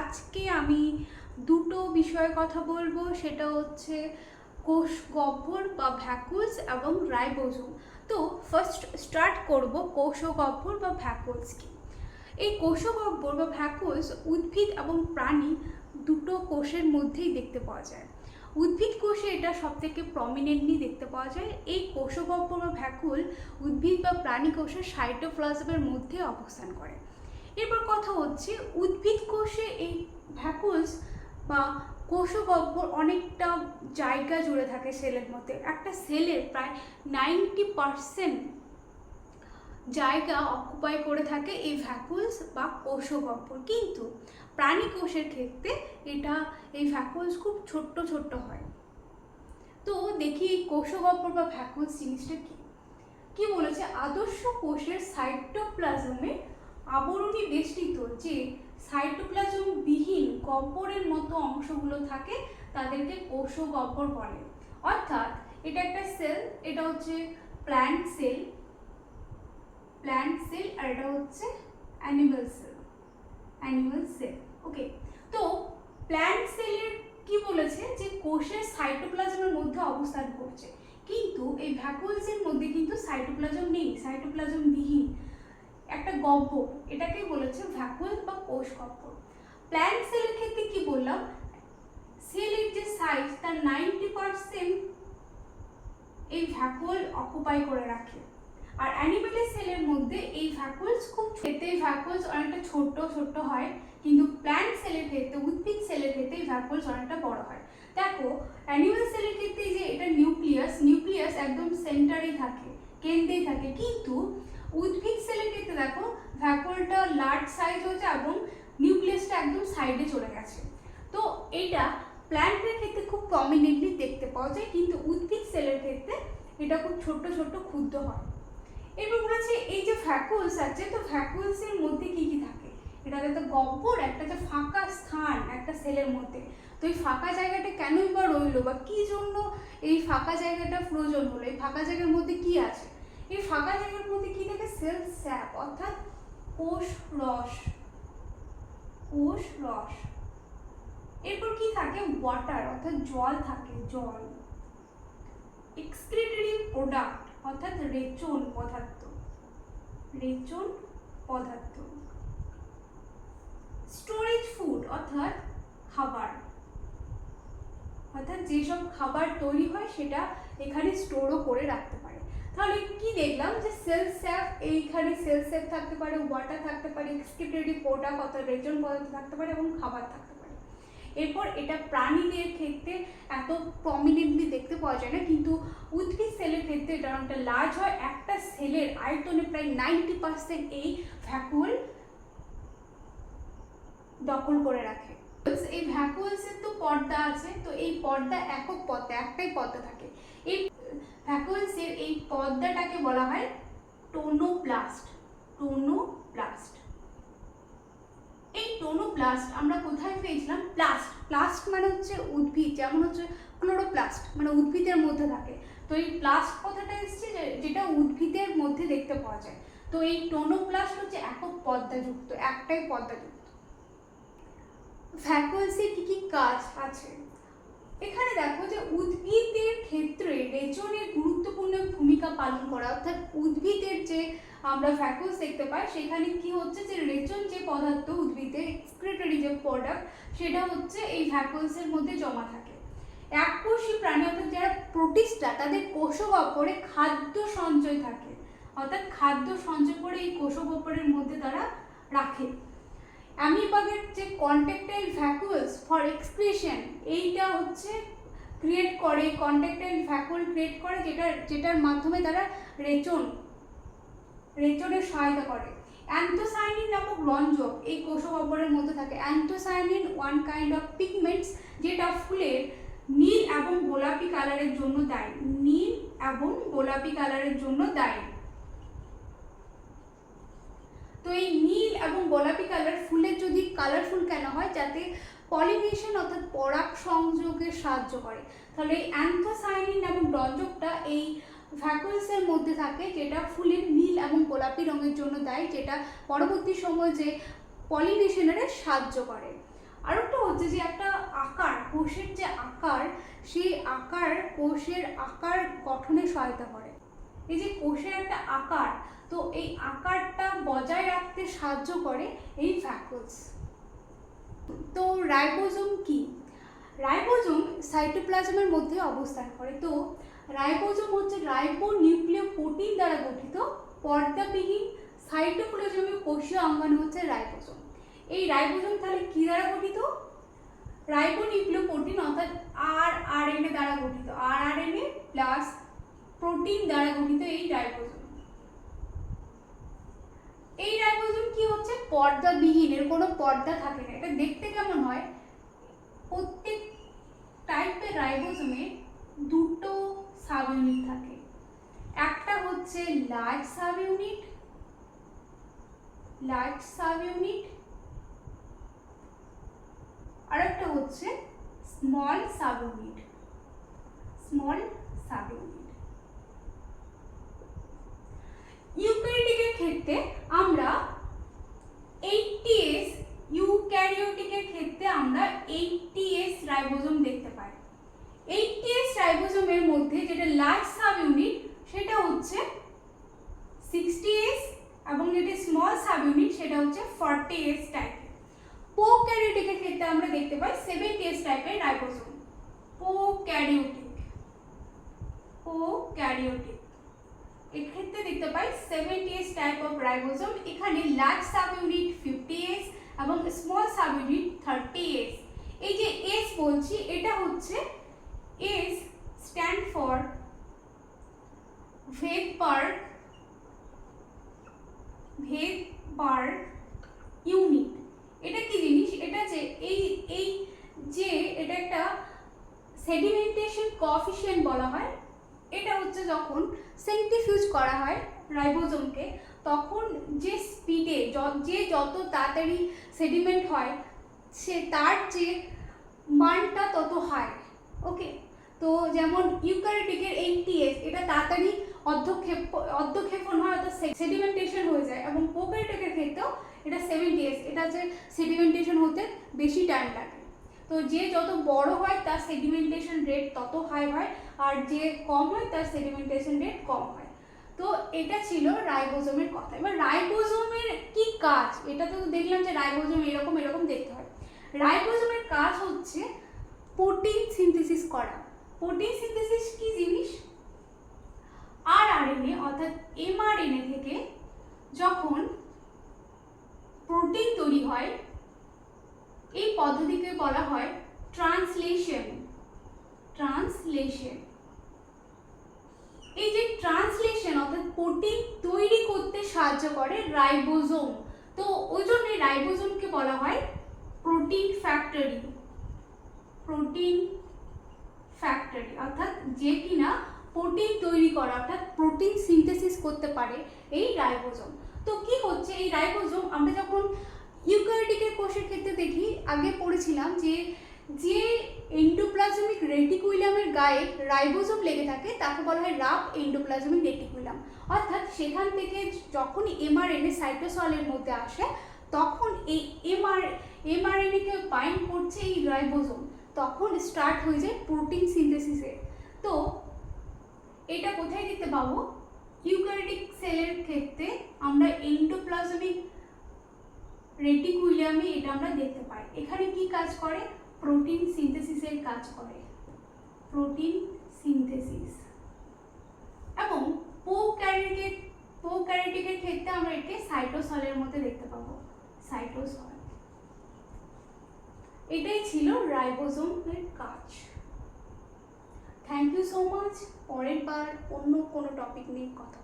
আজকে আমি দুটো বিষয়ে কথা বলবো, সেটা হচ্ছে কোষ গহ্বর বা ভ্যাকুলস এবং রাইবোজোম। তো ফার্স্ট স্টার্ট করব কোষ গহ্বর বা ভ্যাকুলস কি। এই কোষ গহ্বর বা ভ্যাকুলস উদ্ভিদ এবং প্রাণী দুটো কোষের মধ্যেই দেখতে পাওয়া যায়। উদ্ভিদ কোষে এটা সবথেকে প্রমিনেন্টলি দেখতে পাওয়া যায়। এই কোষ গহ্বর বা ভ্যাকুল উদ্ভিদ বা প্রাণী কোষের সাইটোপ্লাজমের মধ্যে অবস্থান করে। এরপর কথা হচ্ছে উদ্ভিদ কোষে এই ভ্যাকুলস বা কোষ গহ্বর অনেকটা জায়গা জুড়ে থাকে সেলের মধ্যে। একটা সেলের প্রায় 90% জায়গা অকুপাই করে থাকে এই ভ্যাকুলস বা কোষ গহ্বর। কিন্তু প্রাণী কোষের ক্ষেত্রে এই ভ্যাকুলস খুব ছোট্ট ছোট্ট হয়। তো দেখি এই কোষ গহ্বর বা ভ্যাকুলস জিনিসটা কি বলেছে। আদর্শ কোষের সাইটোপ্লাজমে আবরণী বেষ্টিত যে সাইটোপ্লাজম বিহীন গহ্বরের মতো অংশগুলো থাকে তাদেরকে কোষ গহ্বর বলে। অর্থাৎ এটা একটা সেল, এটা হচ্ছে প্ল্যান্ট সেল আর এটা হচ্ছে অ্যানিমাল সেল। ওকে, তো প্ল্যান্ট সেলের কি বলেছে যে কোষের সাইটোপ্লাজমের মধ্যে অবস্থান করছে, কিন্তু এই ভ্যাকুলসের মধ্যে কিন্তু সাইটোপ্লাজম নেই, সাইটোপ্লাজম বিহীন একটা গহ্বর, এটাকেই বলেছে ভ্যাকুল বা কোষ গহ্বর। প্ল্যান্ট সেলের ক্ষেত্রে কি বললাম, সেলের যে সাইজ তার 90% এই ভ্যাকুল অকুপাই করে রাখে। আর অ্যানিমেলের সেলের মধ্যে এই ভ্যাকুলস ভ্যাকুলস অনেকটা ছোট ছোট হয়, কিন্তু প্ল্যান্ট সেলের ক্ষেত্রে উদ্ভিদ সেলের ক্ষেত্রে এই ভ্যাকুলস অনেকটা বড় হয়। দেখো অ্যানিমেল সেলের ক্ষেত্রে যে এটা নিউক্লিয়াস একদম সেন্টারেই থাকে, কেন্দ্রেই থাকে, কিন্তু উদ্ভিদ সেলের ক্ষেত্রে দেখো ভ্যাকুলটা লার্জ সাইজ হয়েছে এবং নিউক্লিয়াসটা একদম সাইডে চলে গেছে। তো এটা প্ল্যান্টের ক্ষেত্রে খুব প্রমিনেন্টলি দেখতে পাওয়া যায়, কিন্তু উদ্ভিদ সেলের ক্ষেত্রে এটা খুব ছোট ছোট ক্ষুদ্র হয়। এবার বলেছে এই যে ভ্যাকুলস আছে, তো ভ্যাকুলসের মধ্যে কি কি থাকে, এটা একটা গহ্বর, একটা যে ফাঁকা স্থান একটা সেলের মধ্যে। তো এই ফাঁকা জায়গাটা কেনই বা রইলো বা কি জন্য এই ফাঁকা জায়গাটা প্রয়োজন হলো, এই ফাঁকা জায়গার মধ্যে কি আছে। এই ফাঁকা জায়গার মধ্যে কি থাকে, সেল স্যাপ অর্থাৎ কোষ রস। এরপর কি থাকে, ওয়াটার অর্থাৎ জল থাকে, এক্সক্রিটরি প্রোডাক্ট অর্থাৎ রেচন পদার্থ, স্টোরেজ ফুড অর্থাৎ খাবার, অর্থাৎ যেসব খাবার তৈরি হয় সেটা এখানে স্টোরও করে রাখতে পারে। তাহলে কি দেখলাম যে সেল স্যাপ, এইখানে সেল স্যাপ থাকতে পারে, ওয়াটার থাকতে পারে, এক্সক্রিটরি প্রোডাক্ট অর্থাৎ রেচন পদার্থ থাকতে পারে এবং খাবার থাকতে পারে। এরপর এটা প্রাণীদের ক্ষেত্রে এত প্রমিনেন্টলি দেখতে পাওয়া যায় না, কিন্তু উদ্ভিদ সেলের ক্ষেত্রে এটা অনেকটা লার্জ হয়। একটা সেলের আয়তনে প্রায় 90% এই ভ্যাকুল দখল করে রাখে। এই ভ্যাকুলসের তো পর্দা আছে, তো এই পর্দা একক পর্দা, একটাই পর্দা থাকে। এই ভ্যাকুলসের এই পর্দাটাকে বলা হয় টোনোপ্লাস্ট। এই টোনোপ্লাস্ট আমরা কোথায় পেয়েছিলাম, প্লাস্ট মানে হচ্ছে উদ্ভিদ, যেমন হচ্ছে ক্লোরোপ্লাস্ট মানে উদ্ভিদের মধ্যে থাকে। তো এই প্লাস্ট কথাটা এসছে যেটা উদ্ভিদের মধ্যে দেখতে পাওয়া যায়। তো এই টোনোপ্লাস্ট হচ্ছে একক পর্দাযুক্ত, একটাই পর্দাযুক্ত। ভ্যাকুলসের কি কি কাজ আছে এখানে দেখো, যে উদ্ভিদের ক্ষেত্রে রেচনের গুরুত্বপূর্ণ ভূমিকা পালন করা, অর্থাৎ উদ্ভিদের যে আমরা ভ্যাকুলস দেখতে পাই সেখানে কি হচ্ছে, যে রেচন যে পদার্থ উদ্ভিদের এক্সক্রিটরি যে প্রোডাক্ট সেটা হচ্ছে এই ভ্যাকুলসের মধ্যে জমা থাকে। এককোষী প্রাণী অর্থাৎ যারা প্রোটিস্টা, তাদের কোষ গহ্বরে খাদ্য সঞ্চয় থাকে, অর্থাৎ খাদ্য সঞ্চয় করে এই কোষ গহ্বরের মধ্যে তারা রাখে। অ্যামিবাগের যে কন্ট্যাক্টাইল ভ্যাকুলস ফর এক্সক্রিশন, এইটা হচ্ছে ক্রিয়েট করে, কন্ট্যাক্টাইল ভ্যাকুল ক্রিয়েট করে, যেটার মাধ্যমে তারা রেচনের সহায়তা করে। অ্যান্থোসায়ানিন নামক রঞ্জক এই কোষ গহ্বরের মধ্যে থাকে। Anthocyanin one kind of pigments, যেটা ফুলের নীল এবং গোলাপি কালারের জন্য দায়ী। তো এই নীল এবং গোলাপি কালার ফুলের যদি কালারফুল কেন হয়, যাতে পলিনেশন অর্থাৎ পরাগ সংযোগে সাহায্য করে। তাহলে এই অ্যান্থোসায়ানিন নামক রঞ্জকটা এই ভ্যাকুলসের মধ্যে থাকে, যেটা ফুলের নীল এবং গোলাপি রঙের জন্য দায়ী, যেটা পরবর্তী সময়ে যে পলিনেশনের সাহায্য করে। আরেকটা হচ্ছে যে একটা আকার, কোষের যে আকার, সেই আকার কোষের আকার গঠনে সহায়তা করে। এই যে কোষের একটা আকার, তো এই আকারটা বজায় রাখতে সাহায্য করে এই ভ্যাকুলস। তো রাইবোজোম কি? রাইবোজোম সাইটোপ্লাজমের মধ্যে অবস্থান করে। তো রাইবোজোম হচ্ছে রাইবোনিউক্লিওপ্রোটিন দ্বারা গঠিত পর্দাবিহীন সাইটোপ্লাজমীয় কোষীয় অঙ্গাণু হচ্ছে রাইবোজোম। এই রাইবোজোম তাহলে কি দ্বারা গঠিত? রাইবোনিউক্লিওপ্রোটিন অর্থাৎ আরআরএনএ দ্বারা গঠিত, আরআরএনএ প্লাস প্রোটিন দ্বারা গঠিত এই রাইবোজোম। এই রাইবোজোম কি হচ্ছে? পর্দাবিহীন, এর কোনো পর্দা থাকে না। এটা দেখতে কেমন হয়? প্রত্যেক টাইপের রাইবোজোমে দুটো সাব ইউনিট থাকে। একটা হচ্ছে লার্জ সাব ইউনিট, আর একটা হচ্ছে স্মল সাব ইউনিট। ইউক্যারিওটিকের ক্ষেত্রে আমরা 80S, ইউক্যারিওটিকের ক্ষেত্রে আমরা 80S রাইবোজোম দেখতে পাই। 80S রাইবোজোমের মধ্যে যেটা লার্জ সাব ইউনিট সেটা হচ্ছে 60S এবং যেটা স্মল সাব ইউনিট সেটা হচ্ছে 40S টাইপের। প্রোক্যারিওটিকের ক্ষেত্রে আমরা দেখতে পাই 70S টাইপের রাইবোজোম। প্রোক্যারিওটিক এক্ষেত্রে দেখতে পাই 70S টাইপ অফ রাইবোজোম। এখানে লার্জ সাব ইউনিট 50S এবং স্মল সাব ইউনিট 30S। এই যে S বলছি, এটা হচ্ছে S স্ট্যান্ড ফর ভেগবার্গ ইউনিট। এটা কি জিনিস? এটা যে এই যে এটা একটা সেডিমেন্টেশন কোএফিসিয়েন্ট বলা হয়। এটা হচ্ছে যখন সেন্ট্রিফিউজ করা হয় রাইবোজোমকে, তখন যে স্পিডে যে যত তাড়াতাড়ি সেডিমেন্ট হয় সে তার যে মানটা তত হাই। ওকে, তো যেমন ইউক্যারিওটিকের 80S, এটা তাড়াতাড়ি অর্ধক্ষেপণ হয় অর্থাৎ সেডিমেন্টেশন হয়ে যায়, এবং প্রোক্যারিওটিকের ক্ষেত্রেও এটা 70S, এটা যে সেডিমেন্টেশন হতে বেশি টাইম লাগে। তো যে যত বড় হয় তার সেডিমেন্টেশন রেট তত হাই হয়, আর যে কম হয় তার সেডিমেন্টেশন রেট কম হয়। তো এটা ছিল রাইবোজোমের কথা। এবার রাইবোজোমের কি কাজ? এটা তো দেখলাম যে রাইবোজোম এরকম দেখতে হয়। রাইবোজোমের কাজ হচ্ছে প্রোটিন সিনথেসিস করা। প্রোটিন সিনথেসিস কি জিনিস? আরআরএনএ অর্থাৎ এমআরএনএ থেকে যখন প্রোটিন তৈরি হয়, এই পদ্ধতিকে বলা হয় ট্রান্সলেশন। এই যে ট্রান্সলেশন অর্থাৎ প্রোটিন তৈরি করতে সাহায্য করে রাইবোজোম। তো ওই জন্য রাইবোজোমকে বলা হয় প্রোটিন ফ্যাক্টরি। অর্থাৎ যে কিনা প্রোটিন তৈরি করা অর্থাৎ প্রোটিন সিনথেসিস করতে পারে এই রাইবোজোম। তো কি হচ্ছে এই রাইবোজোম? আমরা যখন ইউক্যারিওটিকের কোষের ক্ষেত্রে দেখি, আগে পড়েছিলাম যে এন্ডোপ্লাজমিক রেটিকুলামের গায়ে রাইবোজোম লেগে থাকে তাকে বলা হয় রাফ এন্ডোপ্লাজমিক রেটিকুলাম। অর্থাৎ সেখান থেকে যখন এমআরএনএ সাইটোসলের মধ্যে আসে, তখন এই এমআরএনএ-কে বাইন্ড করছে এই রাইবোজোম, তখন স্টার্ট হয়ে যায় প্রোটিন সিনথেসিসে। তো এটা কোথায় দেখতে পাবো? ইউক্যারিওটিক সেলের ক্ষেত্রে আমরা এন্ডোপ্লাজমিক রেটিকুলামে এটা আমরা দেখতে পাই। এখানে কি কাজ করে? প্রোটিন সিনথেসিসের কাজ করে, প্রোটিন সিনথেসিস। এবং প্রোক্যারিওটিকের ক্ষেত্রে আমরা একে সাইটোসলের মধ্যে দেখতে পাবো, সাইটোসল। এটাই ছিল রাইবোজোমের কাজ। Thank you so much. পরের বার অন্য কোনো টপিক নিয়ে কথা